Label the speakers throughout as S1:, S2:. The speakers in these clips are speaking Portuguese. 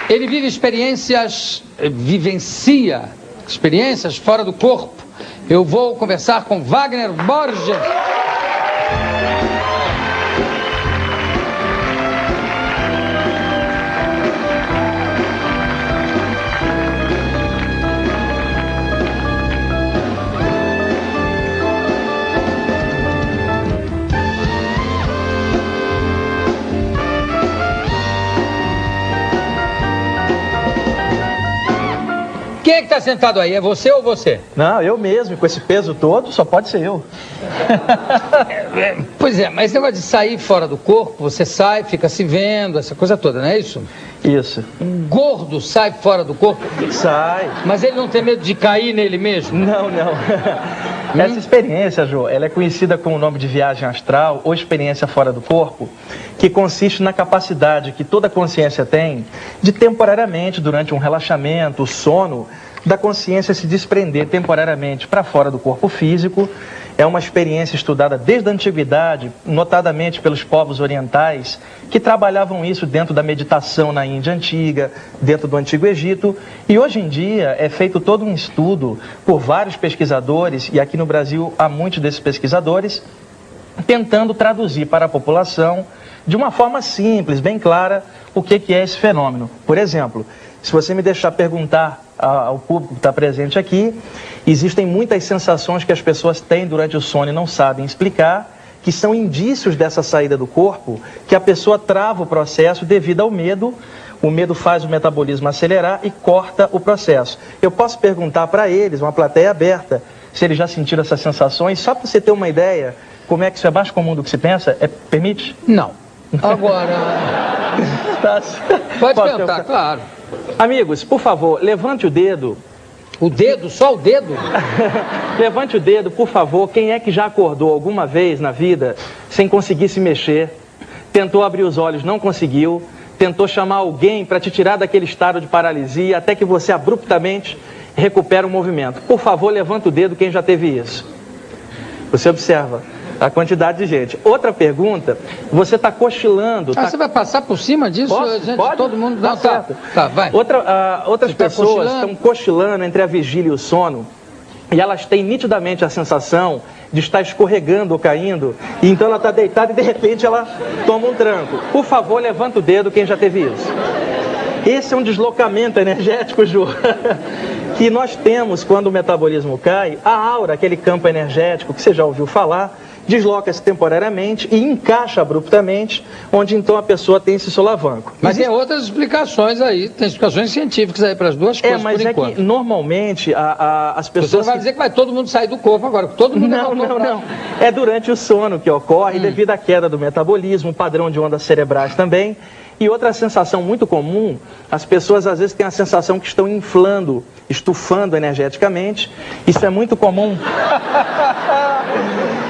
S1: Ele vivencia experiências fora do corpo. Eu vou conversar com Wagner Borges. Quem é que está sentado aí? É você ou você?
S2: Não, eu mesmo, com esse peso todo, só pode ser eu.
S1: Pois é, mas esse negócio de sair fora do corpo, você sai, fica se vendo, essa coisa toda, não é isso?
S2: Isso.
S1: Um gordo sai fora do corpo?
S2: Sai.
S1: Mas ele não tem medo de cair nele mesmo?
S2: Não, não. Essa experiência, Jô, ela é conhecida com o nome de viagem astral ou experiência fora do corpo, que consiste na capacidade que toda consciência tem de temporariamente, durante um relaxamento, o sono, da consciência se desprender temporariamente para fora do corpo físico. É uma experiência estudada desde a antiguidade, notadamente pelos povos orientais, que trabalhavam isso dentro da meditação na Índia antiga, dentro do Antigo Egito. E hoje em dia é feito todo um estudo por vários pesquisadores, e aqui no Brasil há muitos desses pesquisadores, tentando traduzir para a população, de uma forma simples, bem clara, o que é esse fenômeno. Por exemplo, se você me deixar perguntar ao público que está presente aqui, existem muitas sensações que as pessoas têm durante o sono e não sabem explicar, que são indícios dessa saída do corpo, que a pessoa trava o processo devido ao medo. O medo faz o metabolismo acelerar e corta o processo. Eu posso perguntar para eles, uma plateia aberta, se eles já sentiram essas sensações, só para você ter uma ideia, como é que isso é mais comum do que se pensa? Permite?
S1: Não. Agora... Pode perguntar, claro.
S2: Amigos, por favor, levante o dedo.
S1: O dedo? Só o dedo?
S2: Levante o dedo, por favor. Quem é que já acordou alguma vez na vida sem conseguir se mexer? Tentou abrir os olhos, não conseguiu. Tentou chamar alguém para te tirar daquele estado de paralisia até que você abruptamente recupera o movimento. Por favor, levanta o dedo quem já teve isso. Você observa a quantidade de gente. Outra pergunta, você está cochilando...
S1: Você vai passar por cima disso? Gente,
S2: pode?
S1: todo mundo... Não,
S2: certo.
S1: Tá, vai.
S2: Outras pessoas estão cochilando entre a vigília e o sono, e elas têm nitidamente a sensação de estar escorregando ou caindo, e então ela está deitada e de repente ela toma um tranco. Por favor, levanta o dedo quem já teve isso. Esse é um deslocamento energético, Ju, que nós temos quando o metabolismo cai. A aura, aquele campo energético que você já ouviu falar, desloca-se temporariamente e encaixa abruptamente, onde então a pessoa tem esse solavanco.
S1: Mas tem outras explicações aí, tem explicações científicas aí para as duas coisas,
S2: mas
S1: por enquanto.
S2: Que normalmente as pessoas...
S1: Você não vai dizer que vai todo mundo sair do corpo agora, que todo mundo...
S2: Não. É durante o sono que ocorre, devido à queda do metabolismo, padrão de ondas cerebrais também. E outra sensação muito comum, as pessoas às vezes têm a sensação que estão inflando, estufando energeticamente. Isso é muito comum.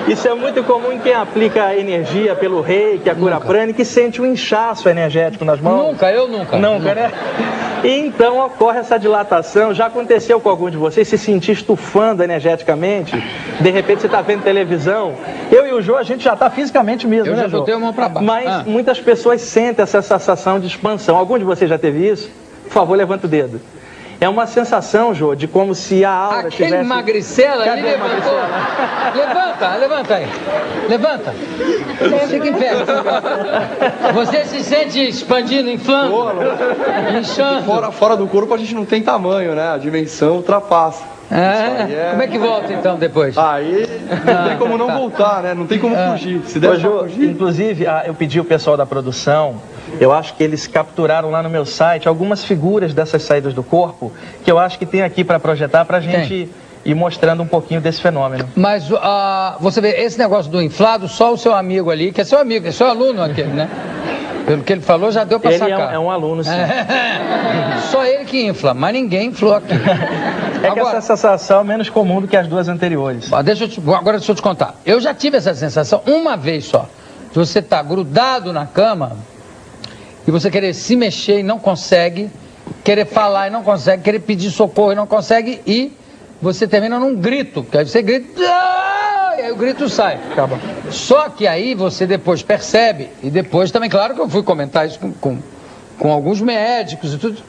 S2: Isso é muito comum em quem aplica a energia pelo reiki, a cura prânica, que sente um inchaço energético nas mãos.
S1: Eu nunca.
S2: Nunca, né? E então ocorre essa dilatação. Já aconteceu com algum de vocês se sentir estufando energeticamente? De repente você está vendo televisão. Eu e o Jô, a gente já está fisicamente mesmo,
S1: né, Jô? Eu já botei a mão para baixo.
S2: Mas muitas pessoas sentem essa sensação de expansão. Algum de vocês já teve isso? Por favor, levanta o dedo. É uma sensação, Jô, de como se a aura tivesse...
S1: Aquele magricela ali levantou. Levanta aí. Levanta. Fica em pé. Você se sente expandindo, inflando?
S3: Inchando. Fora do corpo a gente não tem tamanho, né? A dimensão ultrapassa.
S1: Como é que volta então depois?
S3: Aí não tem como não voltar, né? Não tem como fugir. Se der pra fugir...
S2: Inclusive, eu pedi ao pessoal da produção, eu acho que eles capturaram lá no meu site algumas figuras dessas saídas do corpo, que eu acho que tem aqui para projetar pra gente ir mostrando um pouquinho desse fenômeno.
S1: Mas você vê, esse negócio do inflado, só o seu amigo ali, que é seu amigo, é seu aluno aquele, né? Pelo que ele falou, já deu para sacar.
S2: Ele é um aluno, sim.
S1: Só ele que infla, mas ninguém inflou aqui.
S2: Que essa sensação é menos comum do que as duas anteriores.
S1: Agora deixa eu te contar. Eu já tive essa sensação uma vez só. De você estar grudado na cama e você querer se mexer e não consegue, querer falar e não consegue, querer pedir socorro e não consegue, e você termina num grito, porque aí você grita... E aí o grito sai.
S2: Acaba.
S1: Só que aí você depois percebe, e depois também, claro que eu fui comentar isso com com alguns médicos e tudo.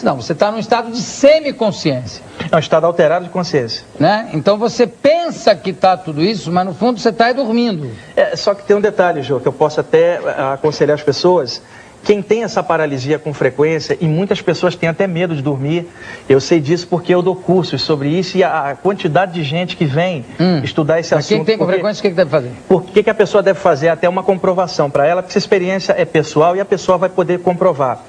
S1: Não, você está num estado de semiconsciência.
S2: É um estado alterado de consciência.
S1: Né? Então você pensa que está tudo isso, mas no fundo você está dormindo.
S2: Só que tem um detalhe, Jô, que eu posso até aconselhar as pessoas. Quem tem essa paralisia com frequência, e muitas pessoas têm até medo de dormir, eu sei disso porque eu dou cursos sobre isso e a quantidade de gente que vem estudar esse assunto.
S1: Quem tem com frequência, o que deve fazer?
S2: O que a pessoa deve fazer? Até uma comprovação para ela, porque essa experiência é pessoal e a pessoa vai poder comprovar.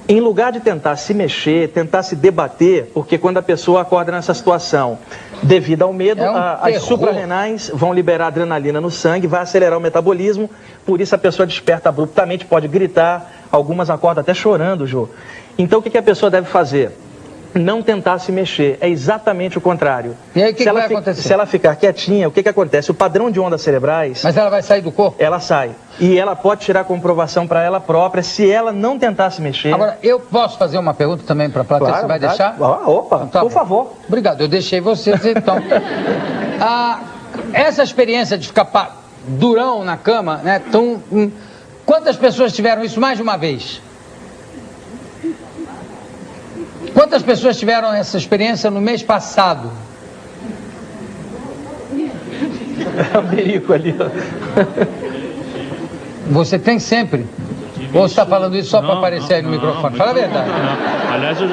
S2: Em lugar de tentar se mexer, tentar se debater, porque quando a pessoa acorda nessa situação, devido ao medo, as suprarrenais vão liberar adrenalina no sangue, vai acelerar o metabolismo, por isso a pessoa desperta abruptamente, pode gritar, algumas acordam até chorando, Jô. Então o que a pessoa deve fazer? Não tentar se mexer, é exatamente o contrário.
S1: E aí o que vai acontecer?
S2: Se ela ficar quietinha, o que acontece? O padrão de ondas cerebrais...
S1: Mas ela vai sair do corpo?
S2: Ela sai. E ela pode tirar comprovação para ela própria se ela não tentar se mexer.
S1: Agora, eu posso fazer uma pergunta também para a plateia? Claro, você vai deixar?
S2: Opa, então, tá por favor.
S1: Obrigado, eu deixei vocês então. Essa experiência de ficar durão na cama, né? Quantas pessoas tiveram isso mais de uma vez? Quantas pessoas tiveram essa experiência no mês passado?
S2: É o perigo ali, ó.
S1: Você tem sempre? Ou você está falando isso só para aparecer aí no microfone? Fala a verdade.
S4: Não. Aliás, eu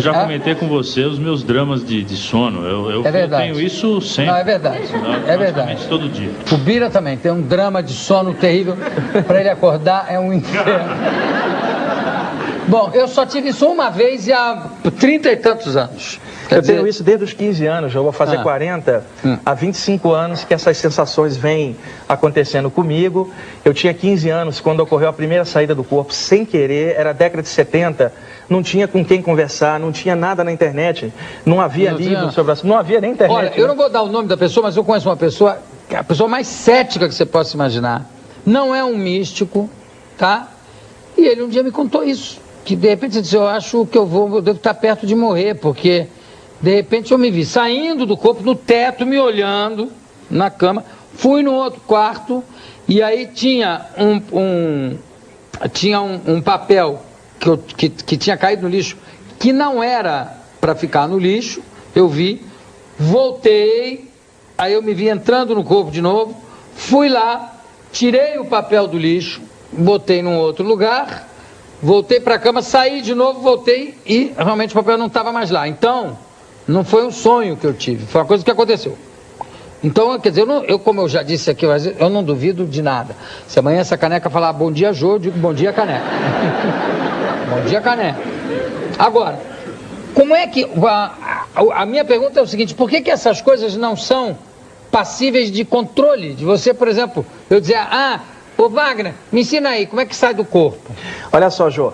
S4: já comentei com você os meus dramas de sono. Eu tenho isso sempre.
S1: Não, é verdade. É verdade.
S4: Todo dia.
S1: O Bira também tem um drama de sono terrível. Para ele acordar é um inferno. Bom, eu só tive isso uma vez e há 30 e tantos anos.
S2: Eu tenho isso desde os 15 anos, eu vou fazer 40, há 25 anos que essas sensações vêm acontecendo comigo. Eu tinha 15 anos quando ocorreu a primeira saída do corpo, sem querer, era a década de 70, não tinha com quem conversar, não tinha nada na internet, não havia livro sobre assunto, não havia nem internet.
S1: Olha, eu não vou dar o nome da pessoa, mas eu conheço uma pessoa, a pessoa mais cética que você possa imaginar. Não é um místico, tá? E ele um dia me contou isso. Que de repente ele disse, eu acho que eu devo estar perto de morrer, porque de repente eu me vi saindo do corpo, no teto, me olhando na cama, fui no outro quarto e aí tinha um papel que tinha caído no lixo, que não era para ficar no lixo, eu vi, voltei, aí eu me vi entrando no corpo de novo, fui lá, tirei o papel do lixo, botei num outro lugar, voltei para a cama, saí de novo, voltei e realmente o papel não estava mais lá. Então, não foi um sonho que eu tive, foi uma coisa que aconteceu. Então, quer dizer, como eu já disse aqui, eu não duvido de nada. Se amanhã essa caneca falar bom dia, Jô, eu digo bom dia, caneca. Bom dia, caneca. Agora, como é que... A minha pergunta é o seguinte, por que essas coisas não são passíveis de controle? De você, por exemplo, eu dizer, ô Wagner, me ensina aí, como é que sai do corpo?
S2: Olha só, Jô,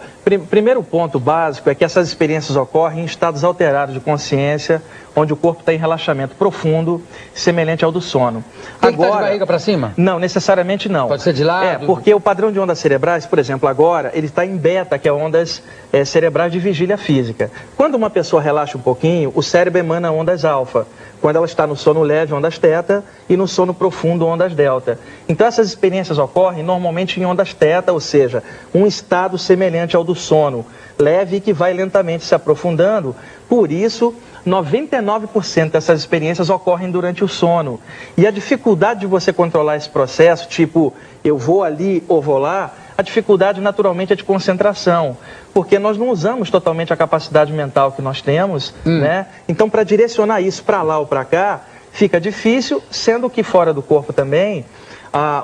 S2: primeiro ponto básico é que essas experiências ocorrem em estados alterados de consciência, onde o corpo está em relaxamento profundo, semelhante ao do sono.
S1: Tem que estar de barriga para cima?
S2: Não, necessariamente não.
S1: Pode ser de lado?
S2: Porque o padrão de ondas cerebrais, por exemplo, agora, ele está em beta, que é ondas cerebrais de vigília física. Quando uma pessoa relaxa um pouquinho, o cérebro emana ondas alfa. Quando ela está no sono leve, ondas teta, e no sono profundo, ondas delta. Então essas experiências ocorrem normalmente em ondas teta, ou seja, um estado semelhante ao do sono, leve e que vai lentamente se aprofundando. Por isso, 99% dessas experiências ocorrem durante o sono. E a dificuldade de você controlar esse processo, tipo, eu vou ali ou vou lá, a dificuldade naturalmente é de concentração, porque nós não usamos totalmente a capacidade mental que nós temos, né? Então, para direcionar isso para lá ou para cá, fica difícil, sendo que fora do corpo também,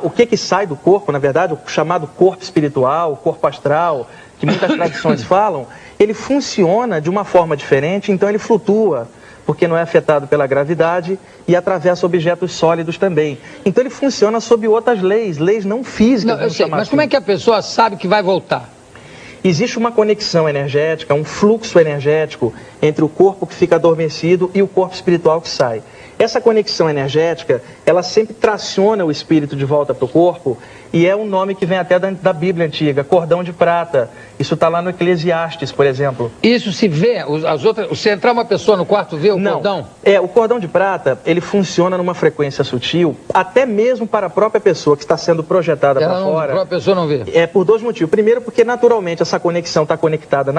S2: o que sai do corpo, na verdade, o chamado corpo espiritual, o corpo astral, que muitas tradições falam, ele funciona de uma forma diferente, então ele flutua, porque não é afetado pela gravidade e atravessa objetos sólidos também. Então ele funciona sob outras leis não físicas.
S1: Não, eu sei, mas como é que a pessoa sabe que vai voltar?
S2: Existe uma conexão energética, um fluxo energético entre o corpo que fica adormecido e o corpo espiritual que sai. Essa conexão energética, ela sempre traciona o espírito de volta para o corpo, e é um nome que vem até da Bíblia antiga, cordão de prata. Isso está lá no Eclesiastes, por exemplo.
S1: Isso se vê? Se entrar uma pessoa no quarto, vê o cordão?
S2: O cordão de prata, ele funciona numa frequência sutil, até mesmo para a própria pessoa que está sendo projetada para fora.
S1: A própria pessoa não vê?
S2: É por dois motivos. Primeiro, porque naturalmente essa conexão está conectada na